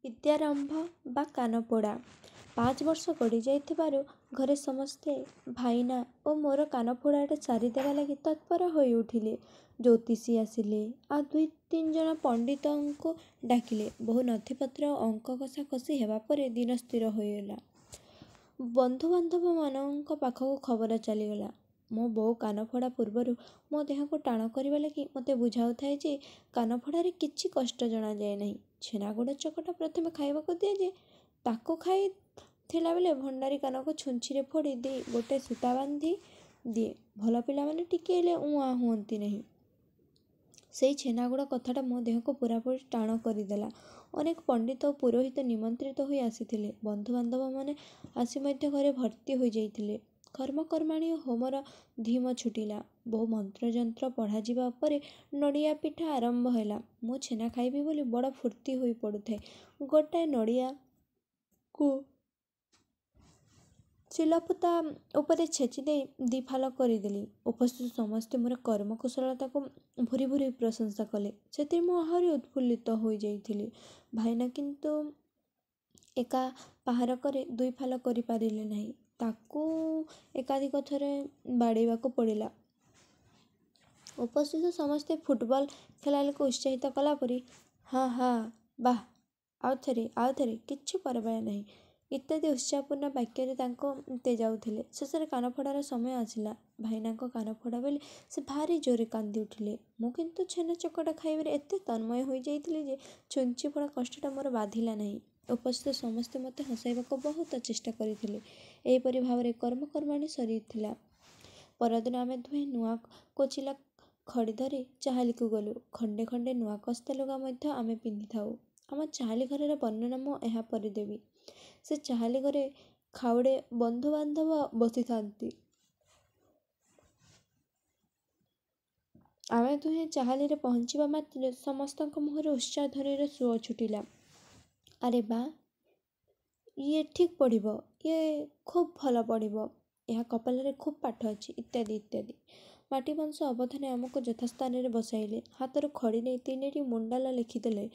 ବିଦ୍ୟାରମ୍ଭ ବା କାନପୋଡ଼ା। 5 ବର୍ଷ ଗଡ଼ି ଯାଇଥିବାରୁ ଘରେ ସମସ୍ତେ ଭାଇନା ଓ ମୋର କାନପୋଡ଼ାଟା ସାରିଦେବା ଲାଗି ତତ୍ପର ହୋଇ ଉଠିଲେ। ଜ୍ୟୋତିଷୀ ଆସିଲେ, ଆଉ 2-3 ଜଣ ପଣ୍ଡିତଙ୍କୁ ଡାକିଲେ। ବହୁ ନଥିପତ୍ର ଓ ଅଙ୍କ କଷାକଷି ହେବା ପରେ ଦିନ ସ୍ଥିର ହୋଇଗଲା। ବନ୍ଧୁବାନ୍ଧବମାନଙ୍କ ପାଖକୁ ଖବର ଚାଲିଗଲା। ମୋ ବୋଉ କାନଫୋଡ଼ା ପୂର୍ବରୁ ମୋ ଦେହକୁ ଟାଣ କରିବା ଲାଗି ମୋତେ ବୁଝାଉଥାଏ ଯେ କାନଫୋଡ଼ାରେ କିଛି କଷ୍ଟ ଜଣାଯାଏ ନାହିଁ। ଛେନାଗୁଡ଼ ଚକଟା ପ୍ରଥମେ ଖାଇବାକୁ ଦିଆଯାଏ। ତାକୁ ଖାଇଥିଲାବେଳେ ଭଣ୍ଡାରୀ କାନକୁ ଛୁଞ୍ଚିରେ ଫୋଡ଼ି ଦେଇ ଗୋଟେ ସୂତା ବାନ୍ଧି ଦିଏ। ଭଲ ପିଲାମାନେ ଟିକିଏ ହେଲେ ଉଆଁ ହୁଅନ୍ତି ନାହିଁ। ସେଇ ଛେନାଗୁଡ଼ କଥାଟା ମୋ ଦେହକୁ ପୂରାପୂରି ଟାଣ କରିଦେଲା। ଅନେକ ପଣ୍ଡିତ ଓ ପୁରୋହିତ ନିମନ୍ତ୍ରିତ ହୋଇ ଆସିଥିଲେ। ବନ୍ଧୁବାନ୍ଧବମାନେ ଆସି ମଧ୍ୟ ଘରେ ଭର୍ତ୍ତି ହୋଇଯାଇଥିଲେ। କର୍ମକର୍ମାଣୀ ଓ ହୋମର ଧୀମ ଛୁଟିଲା। ବହୁ ମନ୍ତ୍ରଯନ୍ତ୍ର ପଢ଼ାଯିବା ପରେ ନଡ଼ିଆ ପିଠା ଆରମ୍ଭ ହେଲା। ମୁଁ ଛେନା ଖାଇବି ବୋଲି ବଡ଼ ଫୁର୍ତ୍ତି ହୋଇ ପଡ଼ୁଥାଏ। ଗୋଟାଏ ନଡ଼ିଆକୁ ଶିଳପୁତା ଉପରେ ଛେଚି ଦେଇ 2 ଫାଳ କରିଦେଲି। ଉପସ୍ଥିତ ସମସ୍ତେ ମୋର କର୍ମକୁଶଳତାକୁ ଭୁରି ଭୁରି ପ୍ରଶଂସା କଲେ। ସେଥିରେ ମୁଁ ଆହୁରି ଉତ୍ଫୁଲ୍ଲିତ ହୋଇଯାଇଥିଲି। ଭାଇନା କିନ୍ତୁ ଏକା ପାହାର କରି 2 ଫାଳ କରିପାରିଲେ ନାହିଁ। ତାକୁ ଏକାଧିକ ଥର ବାଡ଼େଇବାକୁ ପଡ଼ିଲା। ଉପସ୍ଥିତ ସମସ୍ତେ ଫୁଟବଲ ଖେଳାଳିକୁ ଉତ୍ସାହିତ କଲାପରି ହାଁ ହାଁ, ବାଃ, ଆଉଥରେ, କିଛି ପରବାଏ ନାହିଁ ଇତ୍ୟାଦି ଉତ୍ସାହପୂର୍ଣ୍ଣ ବାକ୍ୟରେ ତାଙ୍କୁ ତେଜାଉଥିଲେ। ଶେଷରେ କାନଫୋଡ଼ାର ସମୟ ଆସିଲା। ଭାଇନାଙ୍କ କାନଫୋଡ଼ା ବେଳେ ସେ ଭାରି ଜୋରରେ କାନ୍ଦି ଉଠିଲେ। ମୁଁ କିନ୍ତୁ ଛେନା ଚକଟା ଖାଇବାରେ ଏତେ ତନ୍ମୟ ହୋଇଯାଇଥିଲି ଯେ ଛୁଞ୍ଚି ଫୋଡ଼ା କଷ୍ଟଟା ମୋର ବାଧିଲା ନାହିଁ। ଉପସ୍ଥିତ ସମସ୍ତେ ମୋତେ ହସାଇବାକୁ ବହୁତ ଚେଷ୍ଟା କରିଥିଲେ। ଏହିପରି ଭାବରେ କର୍ମକର୍ମାଣୀ ସରିଥିଲା। ପରଦିନ ଆମେ ଦୁହେଁ ନୂଆ କୋଚିଲା ଖଡ଼ି ଧରି ଚାହାଲିକୁ ଗଲୁ। ଖଣ୍ଡେ ଖଣ୍ଡେ ନୂଆ କସ୍ତା ଲୁଗା ମଧ୍ୟ ଆମେ ପିନ୍ଧିଥାଉ। ଆମ ଚାହାଲି ଘରର ବର୍ଣ୍ଣନା ମୁଁ ଏହାପରି ଦେବି। ସେ ଚାହାଲି ଘରେ ଖାଉଡ଼େ ବନ୍ଧୁବାନ୍ଧବ ବସିଥାନ୍ତି। ଆମେ ଦୁହେଁ ଚାହାଲିରେ ପହଞ୍ଚିବା ମାତ୍ରେ ସମସ୍ତଙ୍କ ମୁହଁରେ ଉତ୍ସାହଧ୍ୱନିର ସୁଅ ଛୁଟିଲା। ଆରେ ବାଃ, ଇଏ ଠିକ୍ ପଢ଼ିବ, ଇଏ ଖୁବ୍ ଭଲ ପଢ଼ିବ, ଏହା କପାଳରେ ଖୁବ୍ ପାଠ ଅଛି ଇତ୍ୟାଦି ଇତ୍ୟାଦି। ମାଟିବଂଶ ଅବଧାନେ ଆମକୁ ଯଥାସ୍ଥାନରେ ବସାଇଲେ। ହାତରୁ ଖଡ଼ି ନେଇ 3ଟି ମୁଣ୍ଡାଲ ଲେଖିଦେଲେ।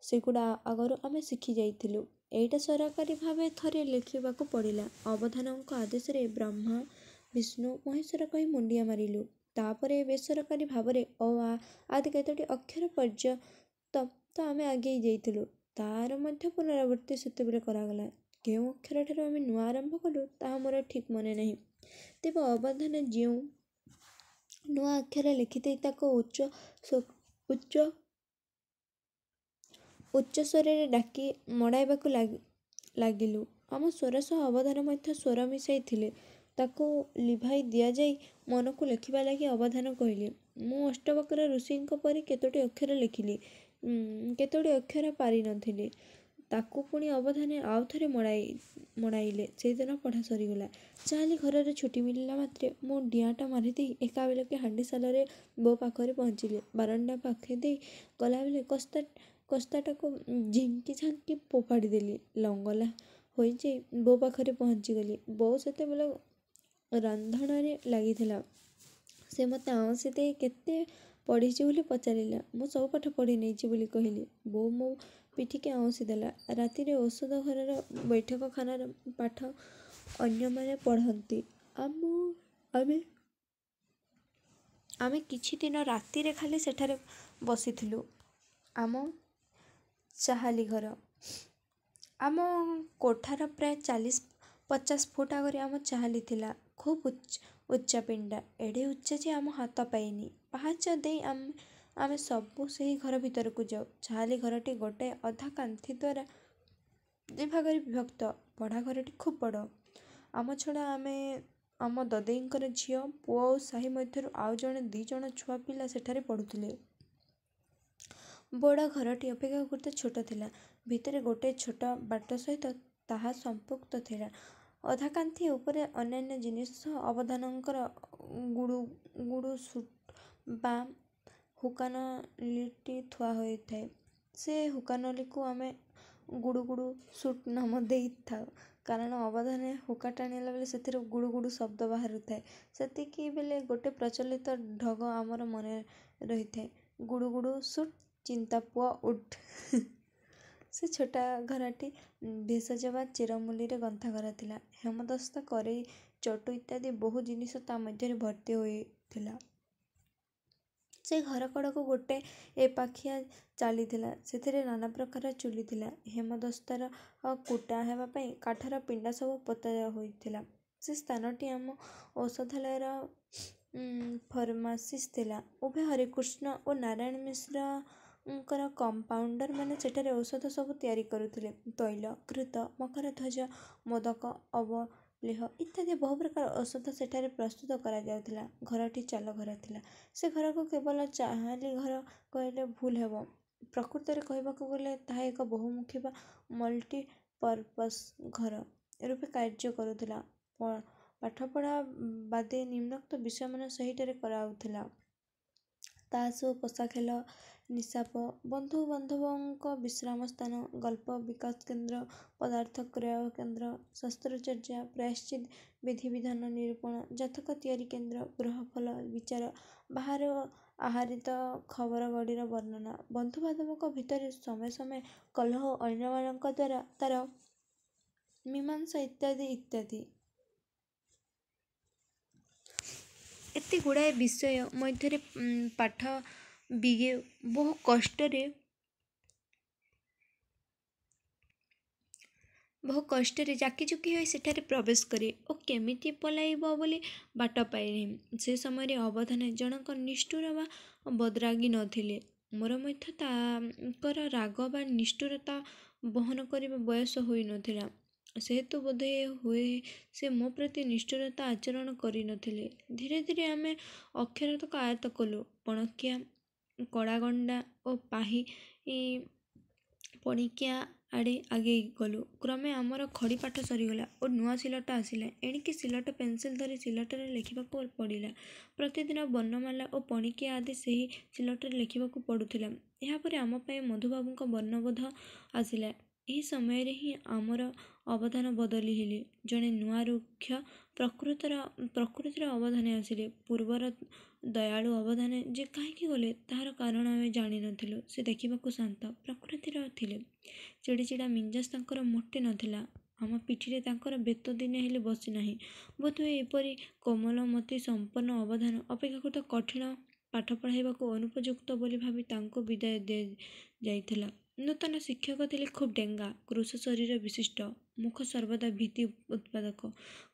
ସେଗୁଡ଼ା ଆଗରୁ ଆମେ ଶିଖି ଯାଇଥିଲୁ। ଏଇଟା ସରକାରୀ ଭାବେ ଥରେ ଲେଖିବାକୁ ପଡ଼ିଲା। ଅବଧାନଙ୍କ ଆଦେଶରେ ବ୍ରହ୍ମା, ବିଷ୍ଣୁ, ମହେଶ୍ୱର କହି ମୁଣ୍ଡିଆ ମାରିଲୁ। ତାପରେ ବେସରକାରୀ ଭାବରେ ଅ ଆ ଆଦି କେତୋଟି ଅକ୍ଷର ପର୍ଯ୍ୟନ୍ତ ତ ଆମେ ଆଗେଇ ଯାଇଥିଲୁ। ତାର ମଧ୍ୟ ପୁନରାବୃତ୍ତି ସେତେବେଳେ କରାଗଲା। କେଉଁ ଅକ୍ଷରଠାରୁ ଆମେ ନୂଆ ଆରମ୍ଭ କଲୁ ତାହା ମୋର ଠିକ୍ ମନେ ନାହିଁ। ତେବେ ଅବଧାନ ଯେଉଁ ନୂଆ ଅକ୍ଷର ଲେଖିଦେଇ ତାକୁ ଉଚ୍ଚ ସ୍ୱରରେ ଡାକି ମଡ଼ାଇବାକୁ ଲାଗିଲୁ। ଆମ ସ୍ୱର ସହ ଅବଧାନ ମଧ୍ୟ ସ୍ୱର ମିଶାଇ ଥିଲେ। ତାକୁ ଲିଭାଇ ଦିଆଯାଇ ମନକୁ ଲେଖିବା ଲାଗି ଅବଧାନ କହିଲେ। ମୁଁ ଅଷ୍ଟବକ୍ର ଋଷିଙ୍କ ପରି କେତୋଟି ଅକ୍ଷର ଲେଖିଲି। କେତୋଟି ଅକ୍ଷର ପାରିନଥିଲି। ତାକୁ ପୁଣି ଅବଧାନେ ଆଉଥରେ ମଡ଼ାଇଲେ। ସେଦିନ ପଢ଼ା ସରିଗଲା। ଚାହାଲି ଘରରେ ଛୁଟି ମିଳିଲା ମାତ୍ରେ ମୁଁ ଡିଆଁଟା ମାରିଦେଇ ଏକାବେଳକେ ହାଣ୍ଡିଶାଳରେ ବୋଉ ପାଖରେ ପହଞ୍ଚିଲି। ବାରଣ୍ଡା ପାଖେ ଦେଇ ଗଲାବେଳେ କସ୍ତାଟାକୁ ଝିଙ୍କି ଝାଙ୍କି ଫୋପାଡ଼ି ଦେଲି। ଲଙ୍ଗଲା ହୋଇଯାଇ ବୋଉ ପାଖରେ ପହଞ୍ଚିଗଲି। ବୋଉ ସେତେବେଳେ ରନ୍ଧଣରେ ଲାଗିଥିଲା। ସେ ମୋତେ ଆଉଁସି ଦେଇ କେତେ ପଢ଼ିଛି ବୋଲି ପଚାରିଲା। ମୁଁ ସବୁ ପାଠ ପଢ଼ି ନେଇଛି ବୋଲି କହିଲି। ବୋଉ ମୋ ପିଠିକି ଆଉଁସି ଦେଲା। ରାତିରେ ଔଷଧ ଘରର ବୈଠକଖାନାର ପାଠ ଅନ୍ୟମାନେ ପଢ଼ନ୍ତି। ଆମେ କିଛି ଦିନ ରାତିରେ ଖାଲି ସେଠାରେ ବସିଥିଲୁ। ଆମ ଚାହାଲି ଘର। ଆମ କୋଠାର ପ୍ରାୟ 40-50 ଫୁଟ ଆଗରେ ଆମ ଚାହାଲି ଥିଲା। ଖୁବ୍ ଉଚ୍ଚା ପିଣ୍ଡା। ଏଡ଼େ ଉଚ୍ଚା ଯେ ଆମ ହାତ ପାଏନି। ପାହାଚ ଦେଇ ଆମେ ସବୁ ସେହି ଘର ଭିତରକୁ ଯାଉ। ଚାହାଲି ଘରଟି ଗୋଟାଏ ଅଧା କାନ୍ଥି ଦ୍ୱାରା 2 ଭାଗରେ ବିଭକ୍ତ। ପଢ଼ା ଘରଟି ଖୁବ୍ ବଡ଼। ଆମ ଛଡ଼ା ଆମ ଦଦେଇଙ୍କର ଝିଅ, ପୁଅ ଓ ସାହି ମଧ୍ୟରୁ ଆଉ ଜଣେ 2 ଜଣ ଛୁଆ ପିଲା ସେଠାରେ ପଢ଼ୁଥିଲେ। ବଡ଼ ଘରଟି ଅପେକ୍ଷାକୃତ ଛୋଟ ଥିଲା। ଭିତରେ ଗୋଟାଏ ଛୋଟ ବାଟ ସହିତ ତାହା ସଂପୃକ୍ତ ଥିଲା। ଅଧା କାନ୍ଥି ଉପରେ ଅନ୍ୟାନ୍ୟ ଜିନିଷ ସହ ଅବଧାନଙ୍କର ଗୁଡ଼ୁ ସୁଟ୍ ବା ହୁକାନଲିଟି ଥୁଆ ହୋଇଥାଏ। ସେ ହୁକାନଲିକୁ ଆମେ ଗୁଡ଼ୁ ସୁଟ୍ ନାମ ଦେଇଥାଉ। କାରଣ ଅବଧାନେ ହୁକା ଟାଣିଲା ବେଳେ ସେଥିରୁ ଗୁଡ଼ୁ ଶବ୍ଦ ବାହାରୁଥାଏ। ସେତିକିବେଳେ ଗୋଟେ ପ୍ରଚଳିତ ଢଗ ଆମର ମନେ ରହିଥାଏ। ଗୁଡ଼ୁ ସୁଟ୍, ଚିନ୍ତା ପୁଅ ଉଠ୍। ସେ ଛୋଟା ଘରଟି ଭେଷଜ ବା ଚେରମୂଳିରେ ଗନ୍ଥା ଘର ଥିଲା। ହେମଦସ୍ତା, କରେଇ, ଚଟୁ ଇତ୍ୟାଦି ବହୁ ଜିନିଷ ତା ମଧ୍ୟରେ ଭର୍ତ୍ତି ହୋଇଥିଲା। ସେ ଘର କଡ଼କୁ ଗୋଟେ ଏପାଖିଆ ଚାଲିଥିଲା। ସେଥିରେ ନାନା ପ୍ରକାର ଚୁଲି ଥିଲା। ହେମଦସ୍ତାର କୁଟା ହେବା ପାଇଁ କାଠର ପିଣ୍ଡା ସବୁ ପୋତା ହୋଇଥିଲା। ସେ ସ୍ଥାନଟି ଆମ ଔଷଧାଳୟର ଫର୍ମାସିସ୍ ଥିଲା। ଉଭୟ ହରିକୃଷ୍ଣ ଓ ନାରାୟଣ ମିଶ୍ରଙ୍କର କମ୍ପାଉଣ୍ଡରମାନେ ସେଠାରେ ଔଷଧ ସବୁ ତିଆରି କରୁଥିଲେ। ତୈଳ, ଘୃତ, ମକରଧ୍ୱଜ, ମୋଦକ, ଅବଲେହ ଇତ୍ୟାଦି ବହୁ ପ୍ରକାର ଔଷଧ ସେଠାରେ ପ୍ରସ୍ତୁତ କରାଯାଉଥିଲା। ଘରଟି ଚାଳ ଘର ଥିଲା। ସେ ଘରକୁ କେବଳ ଚାହାଲି ଘର କହିଲେ ଭୁଲ ହେବ। ପ୍ରକୃତରେ କହିବାକୁ ଗଲେ ତାହା ଏକ ବହୁମୁଖୀ ବା ମଲ୍ଟିପର୍ପସ୍ ଘର ରୂପେ କାର୍ଯ୍ୟ କରୁଥିଲା। ପାଠପଢ଼ା ବାଦେ ନିମ୍ନୋକ୍ତ ବିଷୟମାନ ସେହିଠାରେ କରାଯାଉଥିଲା। ତାସ ଓ ପଶା ଖେଳ, ନିଶାପ, ବନ୍ଧୁ ବାନ୍ଧବଙ୍କ ବିଶ୍ରାମ ସ୍ଥାନ, ଗଳ୍ପ ବିକାଶ କେନ୍ଦ୍ର, ପଦାର୍ଥ କ୍ରୟ କେନ୍ଦ୍ର, ଶାସ୍ତ୍ରଚର୍ଚ୍ଚା, ପ୍ରାୟଶ୍ଚିତ୍, ବିଧିବିଧାନ ନିରୂପଣ, ଜାତକ ତିଆରି କେନ୍ଦ୍ର, ଗ୍ରହଫଳ ବିଚାର, ବାହାରେ ଆହରିତ ଖବରଗଡ଼ିର ବର୍ଣ୍ଣନା, ବନ୍ଧୁବାନ୍ଧବଙ୍କ ଭିତରେ ସମେ ସମେ କଲହ ଓ ଅନ୍ୟମାନଙ୍କ ଦ୍ୱାରା ତାର ମୀମାଂସା ଇତ୍ୟାଦି ଇତ୍ୟାଦି। ଏତେ ଗୁଡ଼ାଏ ବିଷୟ ମଧ୍ୟରେ ପାଠ ବିଗେ ବହୁ କଷ୍ଟରେ ଜାକିଜୁକି ହୋଇ ସେଠାରେ ପ୍ରବେଶ କରେ ଓ କେମିତି ପଳାଇବ ବୋଲି ବାଟ ପାଏନି। ସେ ସମୟରେ ଅବଧାନ ଜଣକ ନିଷ୍ଠୁର ବା ବଦରାଗୀ ନଥିଲେ। ମୋର ମଧ୍ୟ ତାଙ୍କର ରାଗ ବା ନିଷ୍ଠୁରତା ବହନ କରିବା ବୟସ ହୋଇନଥିଲା। ସେହେତୁ ବୋଧହୁଏ ସେ ମୋ ପ୍ରତି ନିଷ୍ଠୁରତା ଆଚରଣ କରିନଥିଲେ। ଧୀରେ ଧୀରେ ଆମେ ଅକ୍ଷରତକ ଆୟତ୍ତ କଲୁ। ପଣକିଆ, କଳାଗଣ୍ଡା ଓ ପଣିକିଆ ଆଡ଼େ ଆଗେଇ ଗଲୁ। କ୍ରମେ ଆମର ଖଡ଼ି ପାଠ ସରିଗଲା ଓ ନୂଆ ସିଲଟ ଆସିଲା। ଏଣିକି ସିଲଟ ପେନସିଲ ଧରି ସିଲଟରେ ଲେଖିବାକୁ ପଡ଼ିଲା। ପ୍ରତିଦିନ ବର୍ଣ୍ଣମାଳା ଓ ପଣିକିଆ ଆଦି ସେହି ସିଲଟରେ ଲେଖିବାକୁ ପଡ଼ୁଥିଲା। ଏହାପରେ ଆମ ପାଇଁ ମଧୁବାବୁଙ୍କ ବର୍ଣ୍ଣବୋଧ ଆସିଲା। ଏହି ସମୟରେ ହିଁ ଆମର ଅବଧାନ ବଦଳି ହେଲେ। ଜଣେ ନୂଆ ରୁକ୍ଷ ପ୍ରକୃତିର ଅବଧାନ ଆସିଲେ। ପୂର୍ବର ଦୟାଳୁ ଅବଧାନ ଯେ କାହିଁକି ଗଲେ ତାହାର କାରଣ ଆମେ ଜାଣିନଥିଲୁ। ସେ ଦେଖିବାକୁ ଶାନ୍ତ ପ୍ରକୃତିର ଥିଲେ। ଚିଡ଼ିଚିଡ଼ା ମିଞ୍ଜାସ ତାଙ୍କର ମୋଟେ ନଥିଲା। ଆମ ପିଠିରେ ତାଙ୍କର ବେତ ଦିନେ ହେଲେ ବସି ନାହିଁ। ବୋଧହୁଏ ଏପରି କୋମଳମତି ସମ୍ପନ୍ନ ଅବଧାନ ଅପେକ୍ଷାକୃତ କଠିନ ପାଠ ପଢ଼ାଇବାକୁ ଅନୁପଯୁକ୍ତ ବୋଲି ଭାବି ତାଙ୍କୁ ବିଦାୟ ଦିଆଯାଇଥିଲା। ନୂତନ ଶିକ୍ଷକ ଥିଲେ ଖୁବ୍ ଡେଙ୍ଗା, କୃଶ ଶରୀର ବିଶିଷ୍ଟ। ମୁଖ ସର୍ବଦା ଭୀତି ଉତ୍ପାଦକ,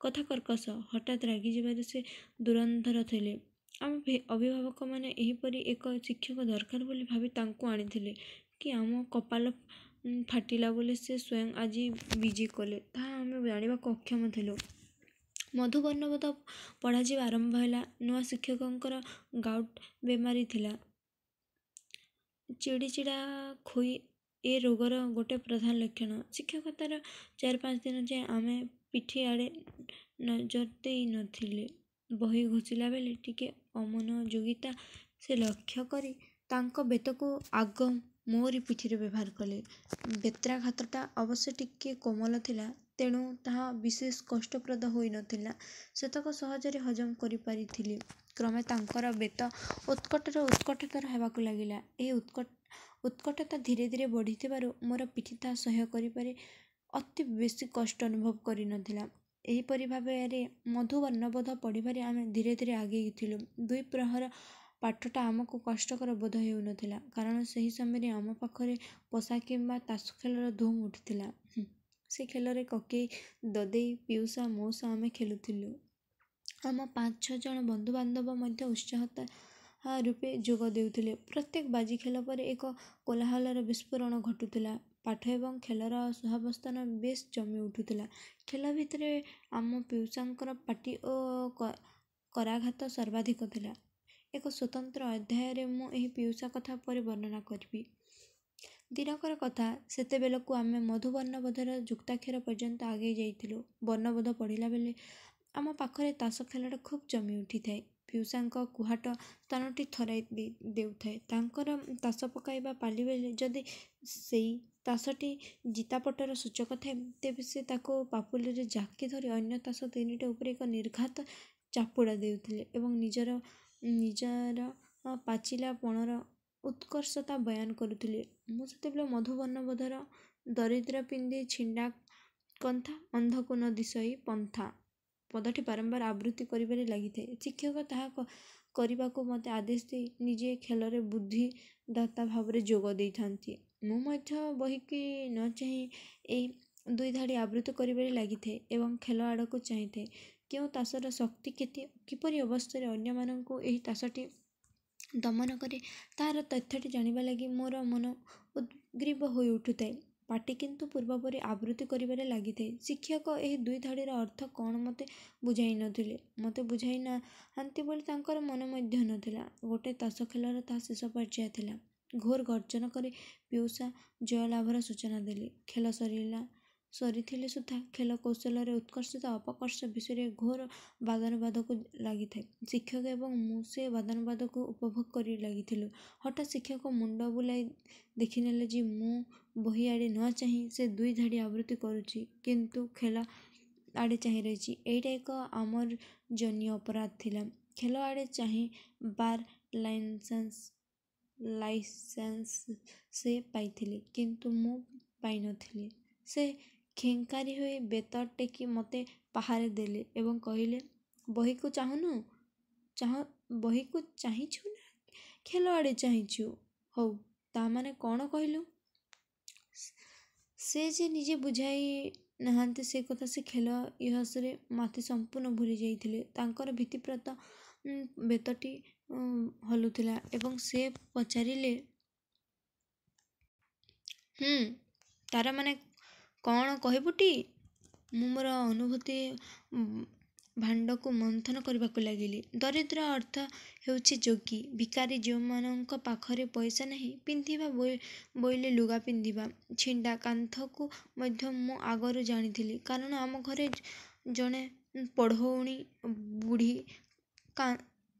କଥା କର୍କଶ। ହଠାତ୍ ରାଗିଯିବାରେ ସେ ଧୁରନ୍ଧର ଥିଲେ। ଆମ ଅଭିଭାବକମାନେ ଏହିପରି ଏକ ଶିକ୍ଷକ ଦରକାର ବୋଲି ଭାବି ତାଙ୍କୁ ଆଣିଥିଲେ କି ଆମ କପାଳ ଫାଟିଲା ବୋଲି ସେ ସ୍ୱୟଂ ଆଜି ବିଜେ କଲେ, ତାହା ଆମେ ଜାଣିବାକୁ ଅକ୍ଷମ ଥିଲୁ। ମଧୁ ବର୍ଣ୍ଣବୋଧ ପଢ଼ାଯିବା ଆରମ୍ଭ ହେଲା। ନୂଆ ଶିକ୍ଷକଙ୍କର ଗାଉଟ୍ ବେମାରୀ ଥିଲା। ଚିଡ଼ିଚିଡ଼ା ଖୋଇ ଏ ରୋଗର ଗୋଟେ ପ୍ରଧାନ ଲକ୍ଷଣ। ଶିକ୍ଷକତାର 4-5 ଦିନ ଯାଏ ଆମେ ପିଠି ଆଡ଼େ ନଜର ଦେଇ ନଥିଲେ। ବହି ଘୋଷିଲା ବେଳେ ଟିକେ ଅମନୋଯୋଗିତା ସେ ଲକ୍ଷ୍ୟ କରି ତାଙ୍କ ବେତକୁ ଆଗ ମୋରି ପିଠିରେ ବ୍ୟବହାର କଲେ। ବେତ୍ରାଘାତଟା ଅବଶ୍ୟ ଟିକିଏ କୋମଳ ଥିଲା, ତେଣୁ ତାହା ବିଶେଷ କଷ୍ଟପ୍ରଦ ହୋଇନଥିଲା। ସେତକ ସହଜରେ ହଜମ କରିପାରିଥିଲି। କ୍ରମେ ତାଙ୍କର ବେତ ଉତ୍କଟତର ହେବାକୁ ଲାଗିଲା। ଏହି ଉତ୍କଟତା ଧୀରେ ଧୀରେ ବଢ଼ିଥିବାରୁ ମୋର ପିଠି ତାହା ସହ୍ୟ କରିପାରି ଅତି ବେଶୀ କଷ୍ଟ ଅନୁଭବ କରିନଥିଲା। ଏହିପରି ଭାବରେ ମଧୁ ବର୍ଣ୍ଣବୋଧ ପଢ଼ିବାରେ ଆମେ ଧୀରେ ଧୀରେ ଆଗେଇଥିଲୁ। 2 ପ୍ରହର ପାଠଟା ଆମକୁ କଷ୍ଟକର ବୋଧ ହେଉନଥିଲା, କାରଣ ସେହି ସମୟରେ ଆମ ପାଖରେ ପଶା କିମ୍ବା ତାସ ଖେଳର ଧୁମ୍ ଉଠିଥିଲା। ସେ ଖେଳରେ କକେଇ, ଦଦେଇ, ପିଉସା, ମଉସା ଆମେ ଖେଳୁଥିଲୁ। ଆମ 5-6 ଜଣ ବନ୍ଧୁବାନ୍ଧବ ମଧ୍ୟ ଉତ୍ସାହତା ରୂପେ ଯୋଗ ଦେଉଥିଲେ। ପ୍ରତ୍ୟେକ ବାଜି ଖେଳ ପରେ ଏକ କୋଳାହଳର ବିସ୍ଫୋରଣ ଘଟୁଥିଲା। ପାଠ ଏବଂ ଖେଳର ସହାବସ୍ଥାନ ବେଶ୍ ଜମି ଉଠୁଥିଲା। ଖେଳ ଭିତରେ ଆମ ପିଉସାଙ୍କର ପାଟି ଓ କରାଘାତ ସର୍ବାଧିକ ଥିଲା। ଏକ ସ୍ୱତନ୍ତ୍ର ଅଧ୍ୟାୟରେ ମୁଁ ଏହି ପିଉସା କଥା ପରେ ବର୍ଣ୍ଣନା କରିବି। ଦିନକର କଥା, ସେତେବେଳକୁ ଆମେ ମଧୁ ବର୍ଣ୍ଣବୋଧର ଯୁକ୍ତାକ୍ଷର ପର୍ଯ୍ୟନ୍ତ ଆଗେଇ ଯାଇଥିଲୁ। ବର୍ଣ୍ଣବୋଧ ପଢ଼ିଲା ବେଳେ ଆମ ପାଖରେ ତାସ ଖେଳଟା ଖୁବ୍ ଜମି ଉଠିଥାଏ। ପିଉସାଙ୍କ କୁହାଟ ସ୍ଥାନଟି ଥରାଇ ଦେଉଥାଏ। ତାଙ୍କର ତାସ ପକାଇବା ପାଳି ବେଳେ ଯଦି ସେଇ ତାସଟି ଜିତାପଟର ସୂଚକ ଥାଏ, ତେବେ ସେ ତାକୁ ପାପୁଲିରେ ଜାକି ଧରି ଅନ୍ୟ ତାସ 3ଟି ଉପରେ ଏକ ନିର୍ଘାତ ଚାପୁଡ଼ା ଦେଉଥିଲେ ଏବଂ ନିଜର ପାଚିଲା ପଣର ଉତ୍କର୍ଷତା ବୟାନ କରୁଥିଲେ। ମୁଁ ସେତେବେଳେ ମଧୁ ବର୍ଣ୍ଣବୋଧର ଦରିଦ୍ର ପିନ୍ଧି ଛିଣ୍ଡା କନ୍ଥା, ଅନ୍ଧକୁ ନ ଦିଶଇ ପନ୍ଥା ପଦଟି ବାରମ୍ବାର ଆବୃତ୍ତି କରିବାରେ ଲାଗିଥାଏ। ଶିକ୍ଷକ ତାହା କରିବାକୁ ମୋତେ ଆଦେଶ ଦେଇ ନିଜେ ଖେଳରେ ବୁଦ୍ଧିଦାତା ଭାବରେ ଯୋଗ ଦେଇଥାନ୍ତି। ମୁଁ ମଧ୍ୟ ବହିକି ନ ଚାହିଁ ଏଇ ଦୁଇ ଧାଡ଼ି ଆବୃତ୍ତି କରିବାରେ ଲାଗିଥାଏ ଏବଂ ଖେଳ ଆଡ଼କୁ ଚାହିଁଥାଏ। କେଉଁ ତାସର ଶକ୍ତି କେତେ, କିପରି ଅବସ୍ଥାରେ ଅନ୍ୟମାନଙ୍କୁ ଏହି ତାସଟି ଦମନ କରେ, ତାହାର ତଥ୍ୟଟି ଜାଣିବା ଲାଗି ମୋର ମନ ଉଦ୍ଗ୍ରୀବ ହୋଇ ଉଠୁଥାଏ। ପାଟି କିନ୍ତୁ ପୂର୍ବପରି ଆବୃତ୍ତି କରିବାରେ ଲାଗିଥାଏ। ଶିକ୍ଷକ ଏହି ଦୁଇ ଧାଡ଼ିର ଅର୍ଥ କ'ଣ ମୋତେ ବୁଝାଇ ନଥିଲେ। ମୋତେ ବୁଝାଇ ନାହାନ୍ତି ବୋଲି ତାଙ୍କର ମନ ମଧ୍ୟ ନଥିଲା। ଗୋଟିଏ ତାସ ଖେଳର ତାହା ଶେଷ ପର୍ଯ୍ୟାୟ ଥିଲା। ଘୋର ଗର୍ଜନ କରି ପିଉସା ଜୟଲାଭର ସୂଚନା ଦେଲେ। ଖେଳ ସରିଥିଲେ ସୁଦ୍ଧା ଖେଳ କୌଶଳରେ ଉତ୍କର୍ଷତା ଅପକର୍ଷ ବିଷୟରେ ଘୋର ବାଦାନୁବାଦକୁ ଲାଗିଥାଏ। ଶିକ୍ଷକ ଏବଂ ମୁଁ ସେ ବାଦାନୁବାଦକୁ ଉପଭୋଗ କରି ଲାଗିଥିଲୁ। ହଠାତ୍ ଶିକ୍ଷକ ମୁଣ୍ଡ ବୁଲାଇ ଦେଖିନେଲେ ଯେ ମୁଁ ବହି ଆଡ଼େ ନ ଚାହିଁ ସେ ଦୁଇ ଧାଡ଼ି ଆବୃତ୍ତି କରୁଛି, କିନ୍ତୁ ଖେଳ ଆଡ଼େ ଚାହିଁ ରହିଛି। ଏଇଟା ଏକ ଆମର୍ଜନୀୟ ଅପରାଧ ଥିଲା। ଖେଳ ଆଡ଼େ ଚାହିଁ ବାର ଲାଇସେନ୍ସ ସେ ପାଇଥିଲେ, କିନ୍ତୁ ମୁଁ ପାଇନଥିଲି। ସେ ଖେଙ୍କାରି ହୋଇ ବେତ ଟେକି ମୋତେ ପାହାରେ ଦେଲେ ଏବଂ କହିଲେ, ବହିକୁ ଚାହିଁଛୁ ନା ଖେଳ ଆଡ଼େ ଚାହିଁଛୁ? ହଉ, ତା ମାନେ କ'ଣ କହିଲୁ? ସେ ଯେ ନିଜେ ବୁଝାଇ ନାହାନ୍ତି ସେ କଥା ସେ ଖେଳ ଇତିହାସରେ ମାତି ସମ୍ପୂର୍ଣ୍ଣ ଭୁଲି ଯାଇଥିଲେ। ତାଙ୍କର ଭୀତିପ୍ରଦ ବେତଟି ହଲୁଥିଲା ଏବଂ ସେ ପଚାରିଲେ, ତାର ମାନେ କ'ଣ କହିବୁଟି? ମୁଁ ମୋର ଅନୁଭୂତି ଭାଣ୍ଡକୁ ମନ୍ଥନ କରିବାକୁ ଲାଗିଲି। ଦରିଦ୍ର ଅର୍ଥ ହେଉଛି ଯୋଗୀ, ଭିକାରୀ, ଯେଉଁମାନଙ୍କ ପାଖରେ ପଇସା ନାହିଁ। ପିନ୍ଧିବା ବୋଇଲେ ଲୁଗା ପିନ୍ଧିବା। ଛିଣ୍ଡା କାନ୍ଥକୁ ମଧ୍ୟ ମୁଁ ଆଗରୁ ଜାଣିଥିଲି, କାରଣ ଆମ ଘରେ ଜଣେ ପଢ଼ଉଣୀ ବୁଢ଼ୀ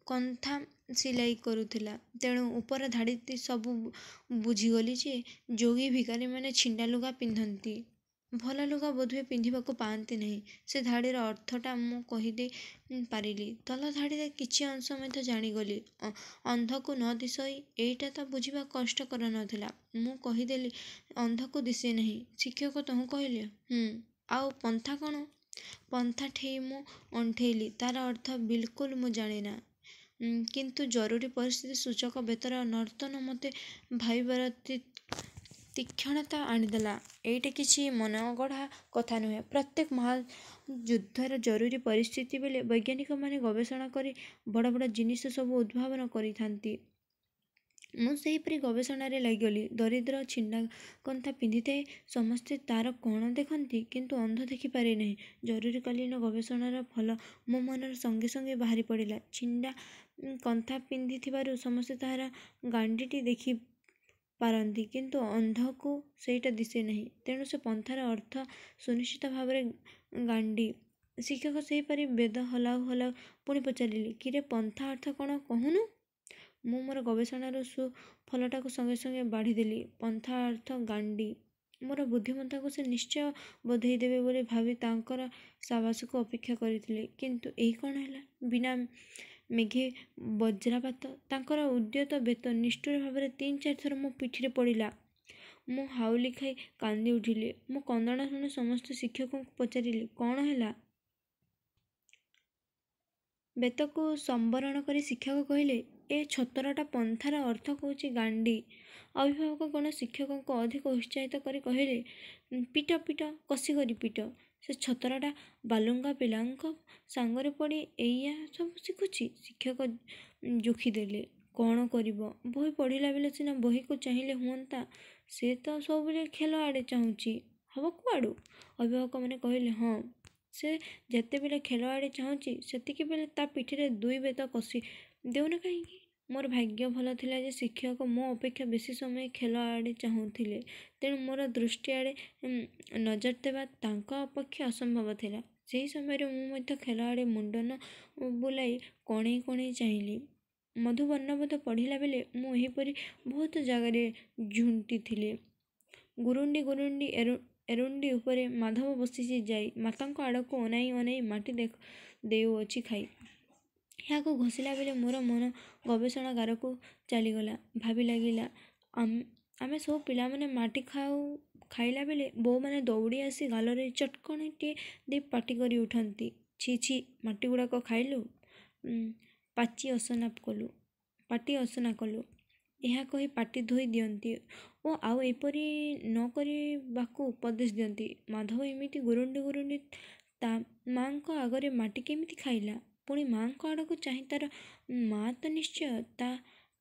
କନ୍ଥା ସିଲାଇ କରୁଥିଲା। ତେଣୁ ଉପର ଧାଡ଼ିଟି ସବୁ ବୁଝିଗଲି ଯେ ଯୋଗୀ ଭିକାରୀମାନେ ଛିଣ୍ଡା ଲୁଗା ପିନ୍ଧନ୍ତି। ଭଲ ଲୁଗା ବୋଧହୁଏ ପିନ୍ଧିବାକୁ ପାଆନ୍ତି ନାହିଁ। ସେ ଧାଡ଼ିର ଅର୍ଥଟା ମୁଁ କହିଦେଇ ପାରିଲି। ତଳ ଧାଡ଼ିର କିଛି ଅଂଶ ମଧ୍ୟ ଜାଣିଗଲି। ଅନ୍ଧକୁ ନ ଦିଶଇ, ଏଇଟା ତ ବୁଝିବା କଷ୍ଟକର ନଥିଲା। ମୁଁ କହିଦେଲି, ଅନ୍ଧକୁ ଦିଶେ ନାହିଁ। ଶିକ୍ଷକ ତହୁଁ କହିଲେ, ଆଉ ପନ୍ଥା କ'ଣ? ପନ୍ଥା ଠେଇ ମୁଁ ଅଣ୍ଠେଇଲି। ତାର ଅର୍ଥ ବିଲକୁଲ ମୁଁ ଜାଣେନା, କିନ୍ତୁ ଜରୁରୀ ପରିସ୍ଥିତି ସୂଚକ ବେତର ନର୍ତ୍ତନ ମୋତେ ଭାବିବାର ତୀକ୍ଷ୍ଣତା ଆଣିଦେଲା। ଏଇଟା କିଛି ମନଗଢ଼ା କଥା ନୁହେଁ। ପ୍ରତ୍ୟେକ ମହାଯୁଦ୍ଧର ଜରୁରୀ ପରିସ୍ଥିତି ବେଳେ ବୈଜ୍ଞାନିକମାନେ ଗବେଷଣା କରି ବଡ଼ ବଡ଼ ଜିନିଷ ସବୁ ଉଦ୍ଭାବନ କରିଥାନ୍ତି। ମୁଁ ସେହିପରି ଗବେଷଣାରେ ଲାଗିଗଲି। ଦରିଦ୍ର ଛିଣ୍ଡାକନ୍ଥା ପିନ୍ଧିଥାଏ, ସମସ୍ତେ ତାର କ'ଣ ଦେଖନ୍ତି, କିନ୍ତୁ ଅନ୍ଧ ଦେଖିପାରେ ନାହିଁ। ଜରୁରୀକାଳୀନ ଗବେଷଣାର ଫଳ ମୋ ମନରେ ସଙ୍ଗେ ସଙ୍ଗେ ବାହାରି ପଡ଼ିଲା। ଛିଣ୍ଡା କନ୍ଥା ପିନ୍ଧିଥିବାରୁ ସମସ୍ତେ ତାହାର ଗାଣ୍ଡିଟି ଦେଖି ପାରନ୍ତି, କିନ୍ତୁ ଅନ୍ଧକୁ ସେଇଟା ଦିଶେ ନାହିଁ। ତେଣୁ ସେ ପନ୍ଥାର ଅର୍ଥ ସୁନିଶ୍ଚିତ ଭାବରେ ଗାଣ୍ଡି। ଶିକ୍ଷକ ସେହିପରି ବେଦ ହଲାଉ ହଲାଉ ପୁଣି ପଚାରିଲେ, କିରେ ପନ୍ଥା ଅର୍ଥ କ'ଣ କହୁନୁ? ମୁଁ ମୋର ଗବେଷଣାର ସୁଫଳଟାକୁ ସଙ୍ଗେ ସଙ୍ଗେ ବାଢ଼ିଦେଲି। ପନ୍ଥା ଅର୍ଥ ଗାଣ୍ଡି। ମୋର ବୁଦ୍ଧିମତ୍ତାକୁ ସେ ନିଶ୍ଚୟ ବଧେଇ ଦେବେ ବୋଲି ଭାବି ତାଙ୍କର ସାବାସକୁ ଅପେକ୍ଷା କରିଥିଲି। କିନ୍ତୁ ଏଇ କ'ଣ ହେଲା? ବିନା ମେଘେ ବଜ୍ରାପାତ। ତାଙ୍କର ଉଦ୍ୟତ ବେତ ନିଷ୍ଠୁର ଭାବରେ 3-4 ଥର ମୋ ପିଠିରେ ପଡ଼ିଲା। ମୁଁ ହାଉଳି ଖାଇ କାନ୍ଦି ଉଠିଲି। ମୋ କନ୍ଦଣ ଶୁଣି ସମସ୍ତେ ଶିକ୍ଷକଙ୍କୁ ପଚାରିଲେ, କ'ଣ ହେଲା? ବେତକୁ ସମ୍ବରଣ କରି ଶିକ୍ଷକ କହିଲେ, ଏ ଛତରଟା ପନ୍ଥାର ଅର୍ଥ କହୁଛି ଗାଣ୍ଡି। ଅଭିଭାବକଗଣ ଶିକ୍ଷକଙ୍କୁ ଅଧିକ ଉତ୍ସାହିତ କରି କହିଲେ, ପିଟ ପିଟ, କଷିକରି ପିଟ। ସେ ଛତରଟା ବାଲୁଙ୍ଗା ପିଲାଙ୍କ ସାଙ୍ଗରେ ପଡ଼ି ଏଇଆ ସବୁ ଶିଖୁଛି। ଶିକ୍ଷକ ଯୁଖିଦେଲେ, କ'ଣ କରିବ? ବହି ପଢ଼ିଲା ବେଳେ ସିନା ବହିକୁ ଚାହିଁଲେ ହୁଅନ୍ତା, ସେ ତ ସବୁବେଳେ ଖେଳ ଆଡ଼େ ଚାହୁଁଛି। ହବ କୁଆଡ଼ୁ? ଅଭିଭାବକମାନେ କହିଲେ, ହଁ, ସେ ଯେତେବେଳେ ଖେଳ ଆଡ଼େ ଚାହୁଁଛି, ସେତିକିବେଳେ ତା ପିଠିରେ 2 ବେତ କଷି ଦେଉନା କାହିଁକି? ମୋର ଭାଗ୍ୟ ଭଲ ଥିଲା ଯେ ଶିକ୍ଷକ ମୋ ଅପେକ୍ଷା ବେଶୀ ସମୟ ଖେଳ ଆଡ଼େ ଚାହୁଁଥିଲେ। ତେଣୁ ମୋର ଦୃଷ୍ଟି ଆଡ଼େ ନଜର ଦେବା ତାଙ୍କ ପକ୍ଷେ ଅସମ୍ଭବ ଥିଲା। ସେହି ସମୟରେ ମୁଁ ମଧ୍ୟ ଖେଳ ଆଡ଼େ ମୁଣ୍ଡ ନ ବୁଲାଇ କଣେଇ କଣେଇ ଚାହିଁଲି। ମଧୁ ବର୍ଣ୍ଣବୋଧ ପଢ଼ିଲା ବେଳେ ମୁଁ ଏହିପରି ବହୁତ ଜାଗାରେ ଝୁଣ୍ଟିଥିଲି। ଗୁରୁଣ୍ଡି ଏରୁଣ୍ଡି ଉପରେ ମାଧବ ବସିଛି ଯାଇ ମାତାଙ୍କ ଆଡ଼କୁ ଅନାଇ ଅନାଇ ମାଟି ଦେଉଅଛି ଖାଇ। ଏହାକୁ ଘୋଷିଲା ବେଳେ ମୋର ମନ ଗବେଷଣାଗାରକୁ ଚାଲିଗଲା। ଭାବି ଲାଗିଲା, ଆମେ ସବୁ ପିଲାମାନେ ମାଟି ଖାଇଲା ବେଳେ ବୋଉମାନେ ଦୌଡ଼ି ଆସି ଗାଲରେ ଚଟକଣିଟିଏ ଦେଇ ପାଟି କରି ଉଠନ୍ତି, ଛି ଛି ମାଟି ଗୁଡ଼ାକ ଖାଇଲୁ, ପାଟି ଅସନା କଲୁ। ଏହା କହି ପାଟି ଧୋଇ ଦିଅନ୍ତି ଓ ଆଉ ଏପରି ନ କରିବାକୁ ଉପଦେଶ ଦିଅନ୍ତି। ମାଧବ ଏମିତି ଗୁରୁଣ୍ଡି ତା ମାଙ୍କ ଆଗରେ ମାଟି କେମିତି ଖାଇଲା? ପୁଣି ମାଙ୍କ ଆଡ଼କୁ ଚାହିଁ ତାର ମା ତ ନିଶ୍ଚୟ ତା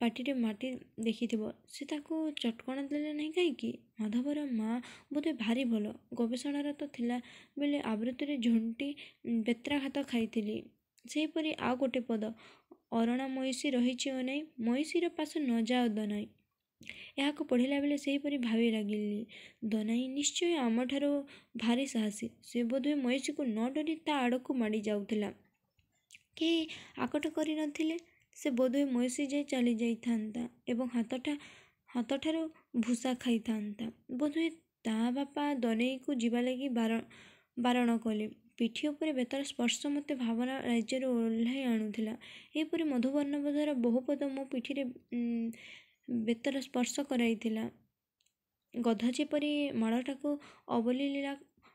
ପାଟିରେ ମାଟି ଦେଖିଥିବ, ସେ ତାକୁ ଚଟକଣା ଦେଲେ ନାହିଁ କାହିଁକି? ମାଧବର ମା ବୋଧେ ଭାରି ଭଲ। ଗବେଷଣାରତ ଥିଲା ବେଳେ ଆବୃତ୍ତିରେ ଝୁଣ୍ଟି ବେତ୍ରାଘାତ ଖାଇଥିଲି। ସେହିପରି ଆଉ ଗୋଟେ ପଦ, ଅରଣା ମଇଁଷି ରହିଛି ଅନାଇ, ମଇଁଷିର ପାଶ ନ ଯାଅ ଦନାଇ। ଏହାକୁ ପଢ଼ିଲା ବେଳେ ସେହିପରି ଭାବି ଲାଗିଲି, ଦନାଇ ନିଶ୍ଚୟ ଆମଠାରୁ ଭାରି ସାହସୀ। ସେ ବୋଧହୁଏ ମଇଁଷିକୁ ନ ଡରି ତା ଆଡ଼କୁ ମାଡ଼ି ଯାଉଥିଲା। କେହି ଆକଟ କରିନଥିଲେ। ସେ ବୋଧହୁଏ ମଇଁଷି ଯାଇ ଚାଲି ଯାଇଥାନ୍ତା ଏବଂ ହାତଠାରୁ ଭୁଷା ଖାଇଥାନ୍ତା। ବୋଧହୁଏ ତା ବାପା ଦନେଇକୁ ଯିବା ଲାଗି ବାରଣ କଲେ। ପିଠି ଉପରେ ବେତର ସ୍ପର୍ଶ ମୋତେ ଭାବନା ରାଜ୍ୟରୁ ଓହ୍ଲାଇ ଆଣୁଥିଲା। ଏହିପରି ମଧୁବର୍ଣ୍ଣବୋଧର ବହୁ ପଦ ମୋ ପିଠିରେ ବେତର ସ୍ପର୍ଶ କରାଇଥିଲା। ଗଧ ଯେପରି ମାଡ଼ଟାକୁ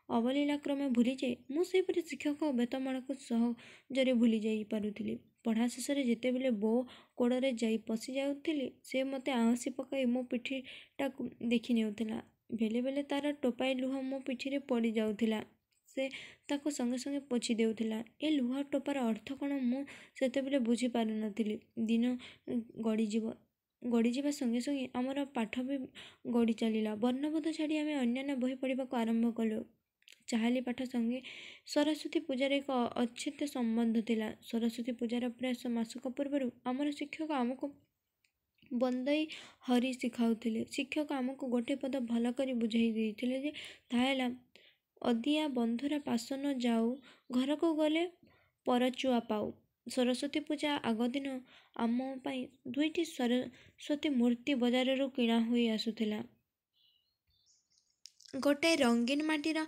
ଅବଲୀଳାକ୍ରମେ ଭୁଲିଯାଏ, ମୁଁ ସେହିପରି ଶିକ୍ଷକ ବେତମାଳକୁ ସହଜରେ ଭୁଲି ଯାଇ ପାରୁଥିଲି। ପଢ଼ା ଶେଷରେ ଯେତେବେଳେ ବୋଉ କୋଡ଼ରେ ଯାଇ ପଶି ଯାଉଥିଲି, ସେ ମୋତେ ଆଉଁସି ପକାଇ ମୋ ପିଠିଟାକୁ ଦେଖି ନେଉଥିଲା। ବେଳେ ବେଳେ ତାର ଟୋପାଏ ଲୁହ ମୋ ପିଠିରେ ପଡ଼ି ଯାଉଥିଲା। ସେ ତାକୁ ସଙ୍ଗେ ସଙ୍ଗେ ପୋଛି ଦେଉଥିଲା। ଏ ଲୁହ ଟୋପାର ଅର୍ଥ କ'ଣ ମୁଁ ସେତେବେଳେ ବୁଝି ପାରୁନଥିଲି। ଦିନ ଗଡ଼ିଯିବା ସଙ୍ଗେ ସଙ୍ଗେ ଆମର ପାଠ ବି ଗଡ଼ି ଚାଲିଲା। ବର୍ଣ୍ଣବୋଧ ଛାଡ଼ି ଆମେ ଅନ୍ୟାନ୍ୟ ବହି ପଢ଼ିବାକୁ ଆରମ୍ଭ କଲୁ। ଚାହାଳି ପାଠ ସଙ୍ଗେ ସରସ୍ୱତୀ ପୂଜାର ଏକ ଅଚ୍ଛେଦ୍ୟ ସମ୍ବନ୍ଧ ଥିଲା। ସରସ୍ୱତୀ ପୂଜାର ପ୍ରାୟ ମାସକ ପୂର୍ବରୁ ଆମର ଶିକ୍ଷକ ଆମକୁ ବନ୍ଦେଇ ହରି ଶିଖାଉଥିଲେ। ଶିକ୍ଷକ ଆମକୁ ଗୋଟିଏ ପଦ ଭଲ କରି ବୁଝାଇ ଦେଇଥିଲେ ଯେ, ତାହା ହେଲା, ଅଦିଆ ବନ୍ଧୁରା ପାଶ ନ ଯାଉ, ଘରକୁ ଗଲେ ପରଚୁଆ ପାଉ। ସରସ୍ୱତୀ ପୂଜା ଆଗଦିନ ଆମ ପାଇଁ 2ଟି ସରସ୍ୱତୀ ମୂର୍ତ୍ତି ବଜାରରୁ କିଣା ହୋଇ ଆସୁଥିଲା। ଗୋଟାଏ ରଙ୍ଗୀନ ମାଟିର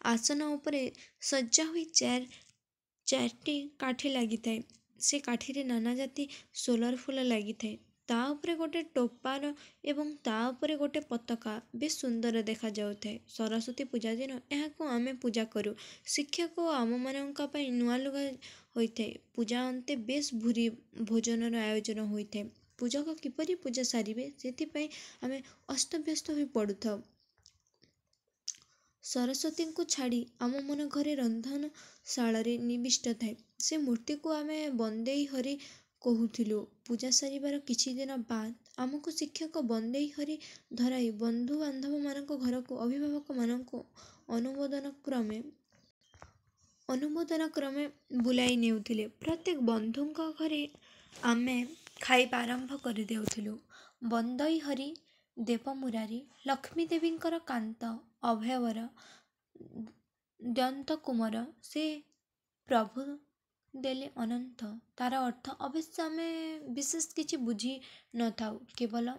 ଆସନ ଉପରେ ସଜ୍ଜା ହୋଇ ଚାରିଟି କାଠି ଲାଗିଥାଏ। ସେ କାଠିରେ ନାନା ଜାତି ସୋଲର ଫୁଲ ଲାଗିଥାଏ। ତା ଉପରେ ଗୋଟେ ଟୋପାର ଏବଂ ତା ଉପରେ ଗୋଟେ ପତାକା ବେଶ ସୁନ୍ଦର ଦେଖାଯାଉଥାଏ। ସରସ୍ୱତୀ ପୂଜା ଦିନ ଏହାକୁ ଆମେ ପୂଜା କରୁ। ଶିକ୍ଷକ ଓ ଆମମାନଙ୍କ ପାଇଁ ନୂଆ ଲୁଗା ହୋଇଥାଏ। ପୂଜା ଅନ୍ତେ ବେଶ ଭୂରି ଭୋଜନର ଆୟୋଜନ ହୋଇଥାଏ। ପୂଜକ କିପରି ପୂଜା ସାରିବେ, ସେଥିପାଇଁ ଆମେ ଅସ୍ତବ୍ୟସ୍ତ ହୋଇ ପଡ଼ୁଥାଉ। ସରସ୍ୱତୀଙ୍କୁ ଛାଡ଼ି ଆମ ମନ ଘରେ ରନ୍ଧନଶାଳରେ ନିବିଷ୍ଟ ଥାଏ। ସେ ମୂର୍ତ୍ତିକୁ ଆମେ ବନ୍ଦେଇ ହରି କହୁଥିଲୁ। ପୂଜା ସାରିବାର କିଛି ଦିନ ବାଦ ଆମକୁ ଶିକ୍ଷକ ବନ୍ଦେଇ ହରି ଧରାଇ ବନ୍ଧୁ ବାନ୍ଧବମାନଙ୍କ ଘରକୁ ଅଭିଭାବକମାନଙ୍କୁ ଅନୁମୋଦନକ୍ରମେ ବୁଲାଇ ନେଉଥିଲେ। ପ୍ରତ୍ୟେକ ବନ୍ଧୁଙ୍କ ଘରେ ଆମେ ଖାଇବା ଆରମ୍ଭ କରିଦେଉଥିଲୁ। ବନ୍ଦେଇ ହରି, ଦେବମୁରାରି, ଲକ୍ଷ୍ମୀ ଦେବୀଙ୍କର କାନ୍ତ, ଅଭୟବର, ଦନ୍ତକୁମର, ସେ ପ୍ରଭୁ ଦେଲେ ଅନନ୍ତ। ତାର ଅର୍ଥ ଅବଶ୍ୟ ଆମେ ବିଶେଷ କିଛି ବୁଝି ନଥାଉ। କେବଳ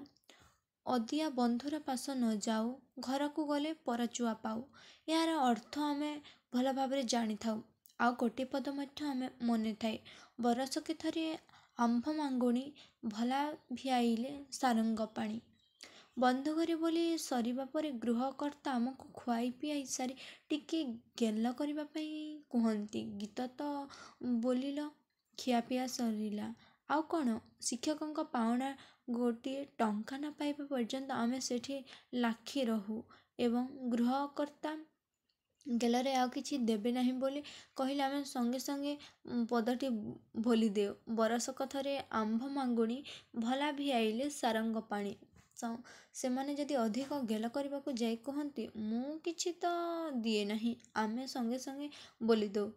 ଅଦିଆ ବନ୍ଧୁର ପାଶ ନ ଯାଉ, ଘରକୁ ଗଲେ ପରଚୁଆ ପାଉ, ଏହାର ଅର୍ଥ ଆମେ ଭଲ ଭାବରେ ଜାଣିଥାଉ। ଆଉ ଗୋଟିଏ ପଦ ମଧ୍ୟ ଆମେ ମନେ ଥାଏ, ବରଷକେ ଥରେ ଆମ୍ଭ ମାଙ୍ଗୁଣି, ଭଲା ଭିଆଇଲେ ସାରଙ୍ଗ ପାଣି। ବନ୍ଧୁ ଘରେ ବୋଲି ସରିବା ପରେ ଗୃହକର୍ତ୍ତା ଆମକୁ ଖୁଆଇ ପିଆଇ ସାରି ଟିକିଏ ଗେଲ କରିବା ପାଇଁ କୁହନ୍ତି। ଗୀତ ତ ବୋଲିଲ, ଖିଆପିଆ ସରିଲା, ଆଉ କ'ଣ? ଶିକ୍ଷକଙ୍କ ପାଉଣା ଗୋଟିଏ ଟଙ୍କା ନ ପାଇବା ପର୍ଯ୍ୟନ୍ତ ଆମେ ସେଠି ଲାଖି ରହୁ ଏବଂ ଗୃହକର୍ତ୍ତା ଗେଲରେ ଆଉ କିଛି ଦେବେ ନାହିଁ ବୋଲି କହିଲେ ଆମେ ସଙ୍ଗେ ସଙ୍ଗେ ପଦଟି ବୋଲି ଦେଉ, ବରଷକ ଥରେ ଆମ୍ଭ ମାଙ୍ଗୁଣି, ଭଲା ଭିଆଇଲେ ସାରଙ୍ଗ ପାଣି। ସେମାନେ ଯଦି ଅଧିକ ଗେଲ କରିବାକୁ ଯାଇ କହନ୍ତି, ମୁଁ କିଛି ତ ଦିଏ ନାହିଁ, ଆମେ ସଙ୍ଗେ ସଙ୍ଗେ ବୋଲି ଦେଉ,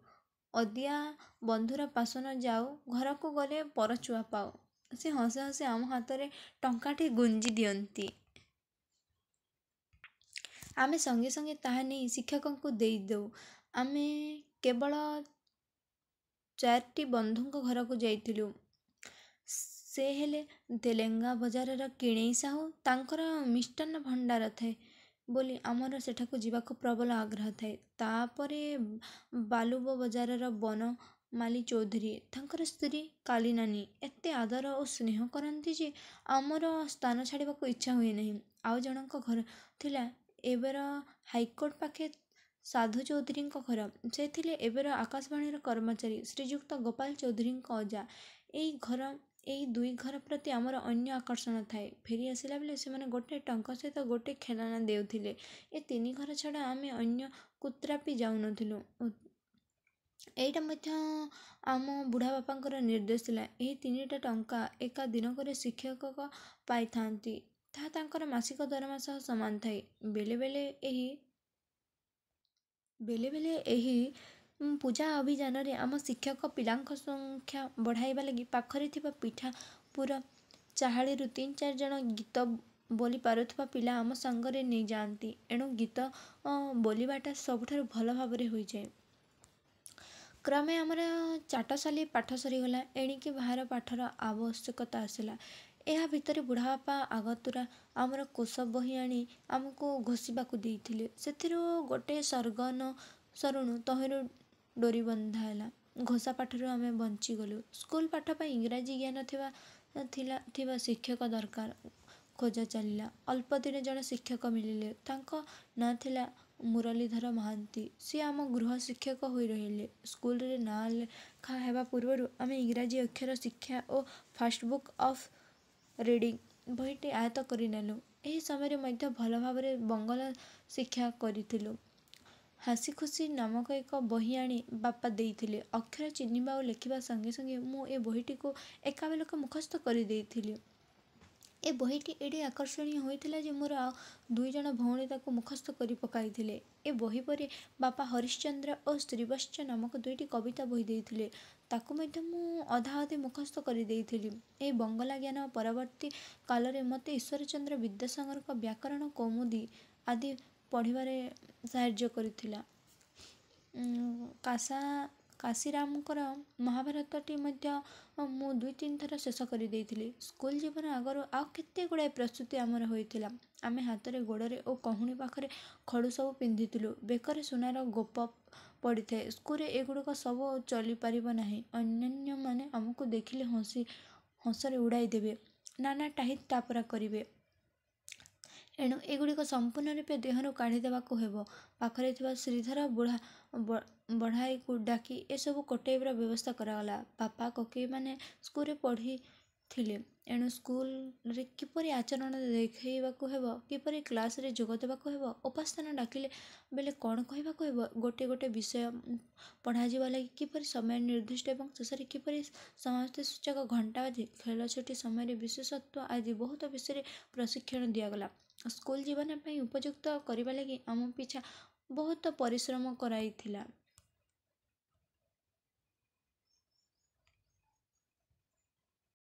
ଅଦିଆ ବନ୍ଧୁର ପାଶ ନ ଯାଉ, ଘରକୁ ଗଲେ ପରଚୁଆ ପାଉ। ସେ ହସି ହସି ଆମ ହାତରେ ଟଙ୍କାଟି ଗୁଞ୍ଜି ଦିଅନ୍ତି। ଆମେ ସଙ୍ଗେ ସଙ୍ଗେ ତାହା ନେଇ ଶିକ୍ଷକଙ୍କୁ ଦେଇଦେଉ। ଆମେ କେବଳ 4ଟି ବନ୍ଧୁଙ୍କ ଘରକୁ ଯାଇଥିଲୁ। ସେ ହେଲେ ତେଲେଙ୍ଗା ବଜାରର କିଣେଇ ସାହୁ। ତାଙ୍କର ମିଷ୍ଟାନ୍ନ ଭଣ୍ଡାର ଥାଏ ବୋଲି ଆମର ସେଠାକୁ ଯିବାକୁ ପ୍ରବଳ ଆଗ୍ରହ ଥାଏ। ତାପରେ ବାଲୁବ ବଜାରର ବନମାଲି ଚୌଧୁରୀ। ତାଙ୍କର ସ୍ତ୍ରୀ କାଲିନାନୀ ଏତେ ଆଦର ଓ ସ୍ନେହ କରନ୍ତି ଯେ ଆମର ସ୍ଥାନ ଛାଡ଼ିବାକୁ ଇଚ୍ଛା ହୁଏ ନାହିଁ। ଆଉ ଜଣଙ୍କ ଘର ଥିଲା एबर हाईकोर्ट पाखे साधु चौधरी घर से थिले एबर आकाशवाणी कर्मचारी श्रीजुक्त गोपाल चौधरी अजा। यही घर यही दुई घर प्रति आमर अन्य आकर्षण थाए। फेरी आसला बेले से गोटे टंका सहित गोटे खेलना देउथिले। ए तीन घर छड़ा आम अन्य कुत्रापि जाऊनथिलु। एटा मध्य आम बुढ़ा बापांकर निर्देश थिला। एही 3टा टंका एका दिनकर शिक्षक पाई थांती। ताहा तांकर मासिक दरमा सह समान थाए। बेले बेले एही पूजा अभियान रे आम शिक्षक पिलांक संख्या बढ़ाइबा लगी पाखरे थिबा पिठापुर चाहाड़ी 3-4 जन गीत बोली पारुथबा पिला आम संगरे नहीं जाती। एणु गीत बोलीबाटा सबुठारु भल भाबरे होई जाए। क्रमे आमर चाटशाली पाठ सरीगला। एणिके बाहर पाठर आवश्यकता आसला। ଏହା ଭିତରେ ବୁଢ଼ାବାପା ଆଗତୁରା ଆମର କୋଷ ବହି ଆଣି ଆମକୁ ଘୋଷିବାକୁ ଦେଇଥିଲେ। ସେଥିରୁ ଗୋଟିଏ ସ୍ୱର୍ଗ ନ ସରୁଣୁ ତହିଁରୁ ଡୋରି ବନ୍ଧା ହେଲା। ଘୋଷା ପାଠରୁ ଆମେ ବଞ୍ଚିଗଲୁ। ସ୍କୁଲ ପାଠ ପାଇଁ ଇଂରାଜୀ ଜ୍ଞାନ ଥିବା ଶିକ୍ଷକ ଦରକାର ଖୋଜା ଚାଲିଲା। ଅଳ୍ପ ଦିନେ ଜଣେ ଶିକ୍ଷକ ମିଳିଲେ। ତାଙ୍କ ନାଁ ଥିଲା ମୁରଲୀଧର ମହାନ୍ତି। ସିଏ ଆମ ଗୃହ ଶିକ୍ଷକ ହୋଇ ରହିଲେ। ସ୍କୁଲରେ ନାଁ ଲେଖା ହେବା ପୂର୍ବରୁ ଆମେ ଇଂରାଜୀ ଅକ୍ଷର ଶିକ୍ଷା ଓ ଫାଷ୍ଟ ବୁକ୍ ଅଫ୍ ରିଡ଼ିଂ ବହିଟି ଆୟତ୍ତ କରିନେଲୁ। ଏହି ସମୟରେ ମଧ୍ୟ ଭଲ ଭାବରେ ବଙ୍ଗଳା ଶିକ୍ଷା କରିଥିଲୁ। ହାସି ଖୁସି ନାମକ ଏକ ବହି ଆଣି ବାପା ଦେଇଥିଲେ। ଅକ୍ଷର ଚିହ୍ନିବା ଓ ଲେଖିବା ସଙ୍ଗେ ସଙ୍ଗେ ମୁଁ ଏ ବହିଟିକୁ ଏକାବେଳକେ ମୁଖସ୍ଥ କରିଦେଇଥିଲି। ଏ ବହିଟି ଏଡ଼େ ଆକର୍ଷଣୀୟ ହୋଇଥିଲା ଯେ ମୋର ଆଉ 2 ଜଣ ଭଉଣୀ ତାକୁ ମୁଖସ୍ଥ କରି ପକାଇଥିଲେ। ଏ ବହି ପରେ ବାପା ହରିଶ୍ଚନ୍ଦ୍ର ଓ ଶ୍ରୀବତ୍ସ ନାମକ 2ଟି କବିତା ବହି ଦେଇଥିଲେ। ତାକୁ ମଧ୍ୟ ମୁଁ ଅଧାଅଧି ମୁଖସ୍ଥ କରିଦେଇଥିଲି। ଏହି ବଙ୍ଗଳା ଜ୍ଞାନ ପରବର୍ତ୍ତୀ କାଳରେ ମୋତେ ଈଶ୍ୱରଚନ୍ଦ୍ର ବିଦ୍ୟାସାଗରଙ୍କ ବ୍ୟାକରଣ କୌମୁଦୀ ଆଦି ପଢ଼ିବାରେ ସାହାଯ୍ୟ କରିଥିଲା। କାଶୀରାମଙ୍କର ମହାଭାରତଟି ମଧ୍ୟ ମୁଁ 2-3 ଥର ଶେଷ କରିଦେଇଥିଲି। ସ୍କୁଲ ଜୀବନ ଆଗରୁ ଆଉ କେତେ ଗୁଡ଼ାଏ ପ୍ରସ୍ତୁତି ଆମର ହୋଇଥିଲା। ଆମେ ହାତରେ ଗୋଡ଼ରେ ଓ କହୁଣୀ ପାଖରେ ଖଡ଼ୁ ସବୁ ପିନ୍ଧିଥିଲୁ। ବେକରେ ସୁନାର ଗୋପ ପଡ଼ିଥାଏ। ସ୍କୁଲରେ ଏଗୁଡ଼ିକ ସବୁ ଚଳିପାରିବ ନାହିଁ। ଅନ୍ୟାନ୍ୟମାନେ ଆମକୁ ଦେଖିଲେ ହସରେ ଉଡ଼ାଇ ଦେବେ। ନାନା ଟାହି ଟାପରା କରିବେ। ଏଣୁ ଏଗୁଡ଼ିକ ସମ୍ପୂର୍ଣ୍ଣ ରୂପେ ଦେହରୁ କାଢ଼ିଦେବାକୁ ହେବ। ପାଖରେ ଥିବା ଶ୍ରୀଧର ବଢ଼ାଇକୁ ଡାକି ଏସବୁ କଟାଇବାର ବ୍ୟବସ୍ଥା କରାଗଲା। ବାପା କକେଇମାନେ ସ୍କୁଲରେ ପଢ଼ିଥିଲେ। ଏଣୁ ସ୍କୁଲରେ କିପରି ଆଚରଣ ଦେଖାଇବାକୁ ହେବ, କିପରି କ୍ଲାସରେ ଯୋଗ ଦେବାକୁ ହେବ, ଉପାସ୍ଥାନ ଡାକିଲେ ବେଲେ କ'ଣ କହିବାକୁ ହେବ, ଗୋଟିଏ ବିଷୟ ପଢ଼ାଯିବା ଲାଗି କିପରି ସମୟ ନିର୍ଦ୍ଦିଷ୍ଟ ଏବଂ ଶେଷରେ କିପରି ସମାପ୍ତି ସୂଚକ ଘଣ୍ଟା ବାଜି, ଖେଳ ଛୁଟି ସମୟରେ ବିଶେଷତ୍ୱ ଆଦି ବହୁତ ବିଷୟରେ ପ୍ରଶିକ୍ଷଣ ଦିଆଗଲା। ସ୍କୁଲ ଜୀବନ ପାଇଁ ଉପଯୁକ୍ତ କରିବା ଲାଗି ଆମ ପିଛା ବହୁତ ପରିଶ୍ରମ କରାଇଥିଲା।